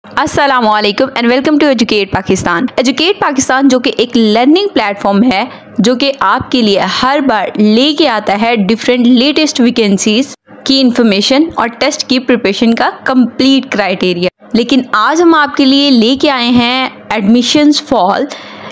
अस्सलामुअलैकुम and welcome to Educate Pakistan. Educate Pakistan जो कि एक लर्निंग प्लेटफॉर्म है जो कि आपके लिए हर बार लेके आता है डिफरेंट लेटेस्ट वैकेंसीज की इंफॉर्मेशन और टेस्ट की प्रिपरेशन का कंप्लीट क्राइटेरिया। लेकिन आज हम आपके लिए लेके आए हैं एडमिशंस फॉल,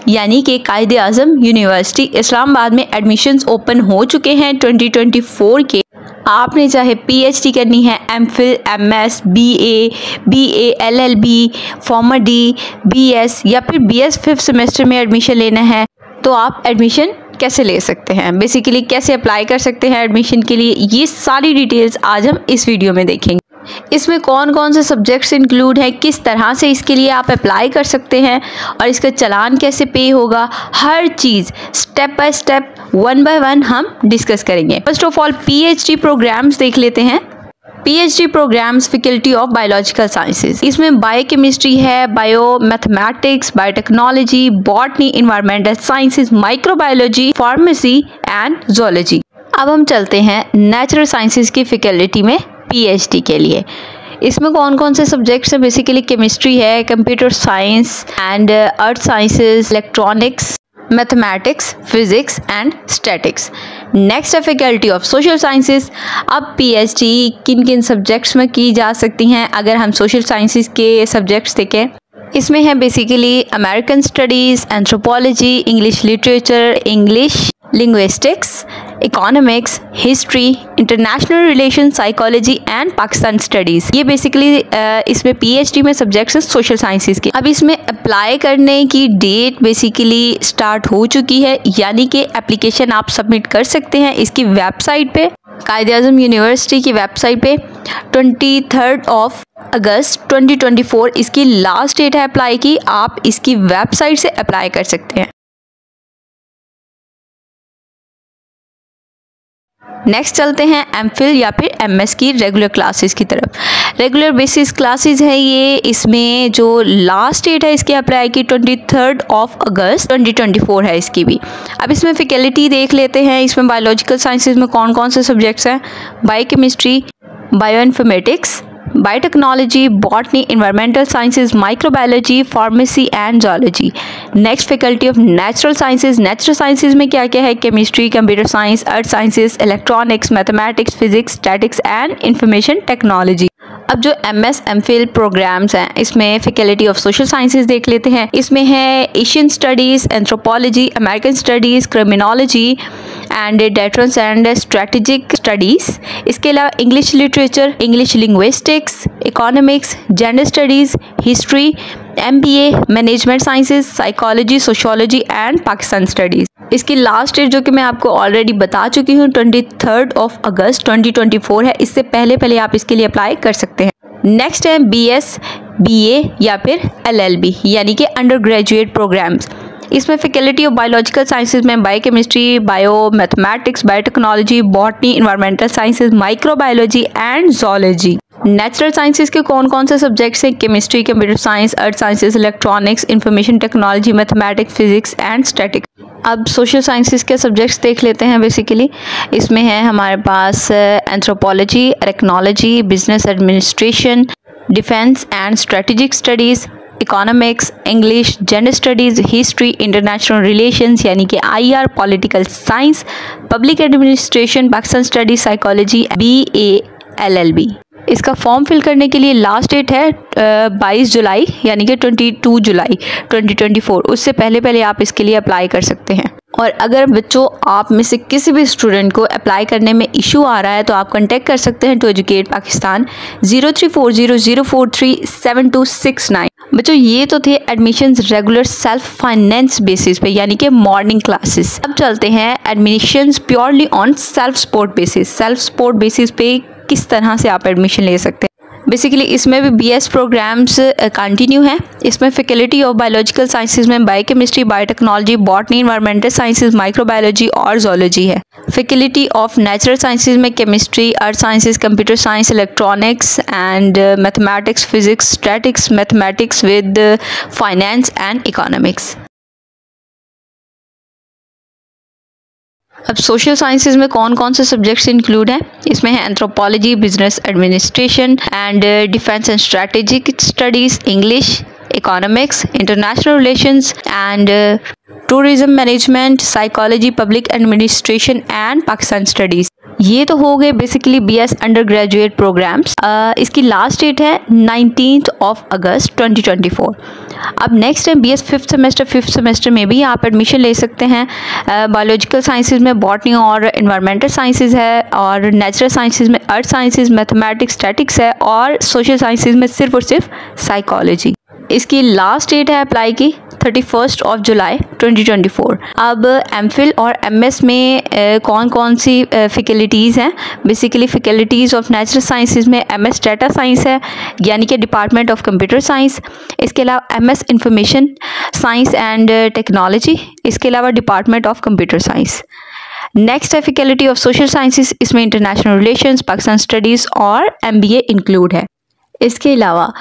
यानी कि कायदे आज़म यूनिवर्सिटी इस्लामाबाद में एडमिशंस ओपन हो चुके हैं 2024 के। आपने चाहे पीएचडी करनी है, एमफिल, एमएस, बीए, एलएलबी, फॉर्मा डी, बीएस या फिर बीएस 5th सेमेस्टर में एडमिशन लेना है तो आप एडमिशन कैसे ले सकते हैं, बेसिकली कैसे अप्लाई कर सकते हैं एडमिशन के लिए, ये सारी डिटेल्स आज हम इस वीडियो में देखेंगे। इसमें कौन कौन से सब्जेक्ट्स इंक्लूड हैं, किस तरह से इसके लिए आप अप्लाई कर सकते हैं और इसका चालान कैसे पे होगा, हर चीज़ step by step one by one हम डिस्कस करेंगे। First of all PhD programmes देख लेते हैं। PhD programmes faculty of biological sciences, इसमें बायोकेमिस्ट्री है, bio mathematics, biotechnology, botany, environmental sciences, microbiology, pharmacy and zoology. अब हम चलते हैं नेचुरल साइंसेज की फैकल्टी में पीएचडी के लिए। इसमें कौन कौन से सब्जेक्ट्स हैं, बेसिकली केमिस्ट्री है, computer science and earth sciences, electronics, mathematics, physics and statics. Next है फैकल्टी ऑफ सोशल साइंसेज। अब पीएचडी किन किन सब्जेक्ट्स में की जा सकती हैं, अगर हम सोशल साइंसेज के सब्जेक्ट्स देखें, इसमें है basically American studies, anthropology, English literature, English linguistics, economics, history, international relation, psychology and Pakistan studies. ये बेसिकली इसमें पीएचडी में सब्जेक्ट्स हैं सोशल साइंसेज के। अब इसमें अप्लाई करने की डेट बेसिकली स्टार्ट हो चुकी है, यानी कि एप्लीकेशन आप सबमिट कर सकते हैं इसकी वेबसाइट पे, कायदे आज़म यूनिवर्सिटी की वेबसाइट पे। 23 अगस्त 2024 इसकी लास्ट डेट है अप्लाई की। आप इसकी वेबसाइट से अप्लाई कर सकते हैं। नेक्स्ट चलते हैं एमफिल या फिर एमएस की रेगुलर क्लासेस की तरफ। रेगुलर बेसिस क्लासेस है ये, इसमें जो लास्ट डेट है इसकी अप्लाई की 23 अगस्त 2024 है इसकी भी। अब इसमें फैकल्टी देख लेते हैं। इसमें बायोलॉजिकल साइंसेज में कौन कौन से सब्जेक्ट्स हैं, biochemistry, bioinformatics, biotechnology, botany, environmental sciences, microbiology, pharmacy and zoology. Next faculty of natural sciences. Natural sciences में क्या क्या है, chemistry, computer science, earth sciences, electronics, mathematics, physics, statics and information technology. अब जो एमएस एमफिल प्रोग्राम्स हैं इसमें faculty of social sciences देख लेते हैं। इसमें है Asian studies, anthropology, American studies, criminology and debtors and strategic studies. इसके अलावा English literature, English linguistics, economics, gender studies, history, MBA, management sciences, psychology, sociology and Pakistan studies. इसकी लास्ट डेट जो कि मैं आपको ऑलरेडी बता चुकी हूँ 23 अगस्त 2024 है। इससे पहले आप इसके लिए अप्लाई कर सकते हैं। नेक्स्ट है बीएस, बीए या फिर एलएलबी, यानी कि अंडर ग्रेजुएट प्रोग्राम्स। इसमें फैकल्टी ऑफ बायोलॉजिकल साइंसेज में biochemistry, bio mathematics, biotechnology, botany, environmental sciences, microbiology and zoology. Natural sciences के कौन कौन से सब्जेक्ट्स हैं, chemistry, computer science, earth sciences, electronics, information technology, mathematics, physics and statics. अब social sciences के subjects देख लेते हैं। बेसिकली इसमें है हमारे पास anthropology, technology, business administration, defence and strategic studies, economics, English, gender studies, history, international relations यानी कि IR, political science, public administration, Pakistan studies, psychology, BA, LLB. इसका फॉर्म फिल करने के लिए लास्ट डेट है 22 जुलाई यानी कि 22 जुलाई 2024। उससे पहले आप इसके लिए अप्लाई कर सकते हैं। और अगर बच्चों आप में से किसी भी स्टूडेंट को अप्लाई करने में इशू आ रहा है तो आप कांटेक्ट कर सकते हैं टू एजुकेट पाकिस्तान 034004372669। बच्चों ये तो थे admissions regular self finance basis पे, यानी कि मॉर्निंग क्लासेस। अब चलते हैं admissions purely on self support basis. Self support basis पे किस तरह से आप एडमिशन ले सकते हैं। बेसिकली इसमें भी बीएस प्रोग्राम्स कंटिन्यू हैं। इसमें फैकल्टी ऑफ बायोलॉजिकल साइंसेज में biochemistry, biotechnology, botany, environmental sciences, microbiology और जूलॉजी है। फैकल्टी ऑफ नेचुरल साइंसेज में chemistry, earth sciences, computer science, electronics and mathematics, physics, statics, mathematics with finance and economics. अब social sciences में कौन कौन से subjects include हैं? इसमें है anthropology, business administration and defence and strategic studies, English, economics, international relations and tourism management, psychology, public administration and Pakistan studies. ये तो हो गए basically BS undergraduate programs. इसकी लास्ट डेट है 19 अगस्त 2024। अब नेक्स्ट है BS फिफ्थ सेमेस्टर में भी आप एडमिशन ले सकते हैं। बायोलॉजिकल साइंसेज में बॉटनी और इन्वायरमेंटल साइंसेज है, और नेचुरल साइंसेज में अर्थ साइंसेज, मैथमेटिक्स, स्टैटिक्स है, और सोशल साइंसेज में सिर्फ और सिर्फ साइकोलॉजी। इसकी लास्ट डेट है अप्लाई की 31 जुलाई 2024। अब MPhil और MS में कौन कौन सी फैकल्टीज़ हैं? Basically faculties of natural sciences में MS डाटा साइंस है, यानी कि डिपार्टमेंट ऑफ कंप्यूटर साइंस। इसके अलावा MS information science and technology, इसके अलावा department of computer science. Next है फैकल्टी ऑफ सोशल साइंसेज, इसमें इंटरनेशनल रिलेशंस, पाकिस्तान स्टडीज़ और MBA इंक्लूड है। इसके अलावा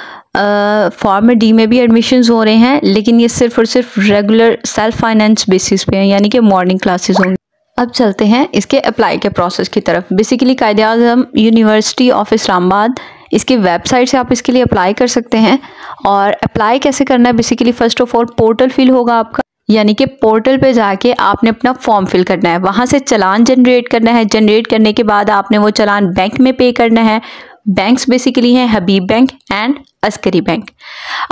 फॉर्म D में भी एडमिशन्स हो रहे हैं, लेकिन ये सिर्फ और सिर्फ रेगुलर सेल्फ फाइनेंस बेसिस पे हैं, यानी कि मॉर्निंग क्लासेस होंगी। अब चलते हैं इसके अप्लाई के प्रोसेस की तरफ। Basically Quaid-e-Azam university of Islamabad, इसकी वेबसाइट से आप इसके लिए अप्लाई कर सकते हैं। और अप्लाई कैसे करना है? Basically first of all portal fill होगा आपका, यानी कि पोर्टल पे जाके आपने अपना फॉर्म फिल करना है, वहाँ से चालान जनरेट करना है। जनरेट करने के बाद आपने वो चालान बैंक में पे करना है। बैंक्स बेसिकली हैं हबीब बैंक एंड अस्करी बैंक।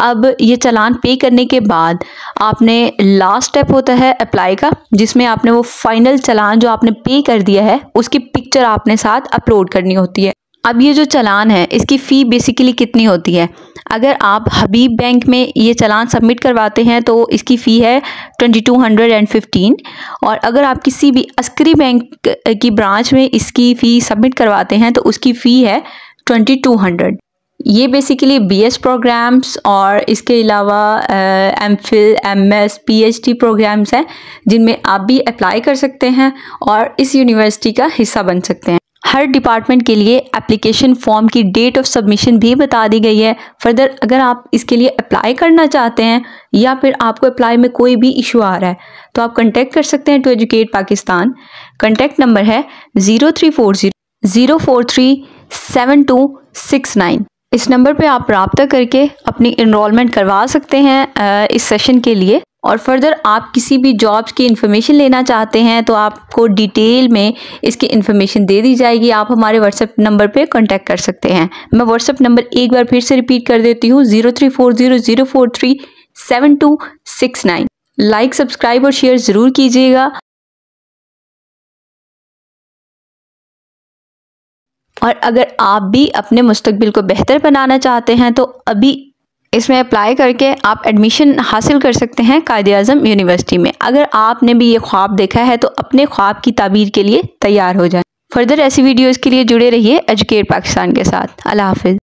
अब ये चालान पे करने के बाद आपने लास्ट स्टेप होता है अप्लाई का, जिसमें आपने वो फाइनल चालान जो आपने पे कर दिया है उसकी पिक्चर आपने साथ अपलोड करनी होती है। अब ये जो चालान है इसकी फ़ी बेसिकली कितनी होती है? अगर आप हबीब बैंक में ये चालान सबमिट करवाते हैं तो इसकी फ़ी है 2215, और अगर आप किसी भी अस्करी बैंक की ब्रांच में इसकी फ़ी सबमिट करवाते हैं तो उसकी फ़ी है 2200। ये बेसिकली BS प्रोग्राम्स और इसके अलावा MPhil, MS, PhD प्रोग्राम्स हैं जिनमें आप भी अप्लाई कर सकते हैं और इस यूनिवर्सिटी का हिस्सा बन सकते हैं। हर डिपार्टमेंट के लिए एप्लीकेशन फॉर्म की डेट ऑफ सबमिशन भी बता दी गई है। फर्दर अगर आप इसके लिए अप्लाई करना चाहते हैं या फिर आपको अप्लाई में कोई भी इशू आ रहा है तो आप कांटेक्ट कर सकते हैं to Educate Pakistan. Contact number है 0340-043-7269। इस नंबर पे आप रब्ता करके अपनी इनरोलमेंट करवा सकते हैं इस सेशन के लिए। और फर्दर आप किसी भी जॉब्स की इन्फॉर्मेशन लेना चाहते हैं तो आपको डिटेल में इसकी इन्फॉर्मेशन दे दी जाएगी। आप हमारे व्हाट्सएप नंबर पे कांटेक्ट कर सकते हैं। मैं व्हाट्सएप नंबर एक बार फिर से रिपीट कर देती हूँ, 0340-043-7269। लाइक, सब्सक्राइब और शेयर ज़रूर कीजिएगा। और अगर आप भी अपने मुस्तकबिल को बेहतर बनाना चाहते हैं तो अभी इसमें अप्लाई करके आप एडमिशन हासिल कर सकते हैं कायद-ए-आज़म यूनिवर्सिटी में। अगर आपने भी ये ख्वाब देखा है तो अपने ख्वाब की ताबीर के लिए तैयार हो जाएं। फर्दर ऐसी वीडियोज़ के लिए जुड़े रहिए एजुकेट पाकिस्तान के साथ। अल्लाह हाफिज़।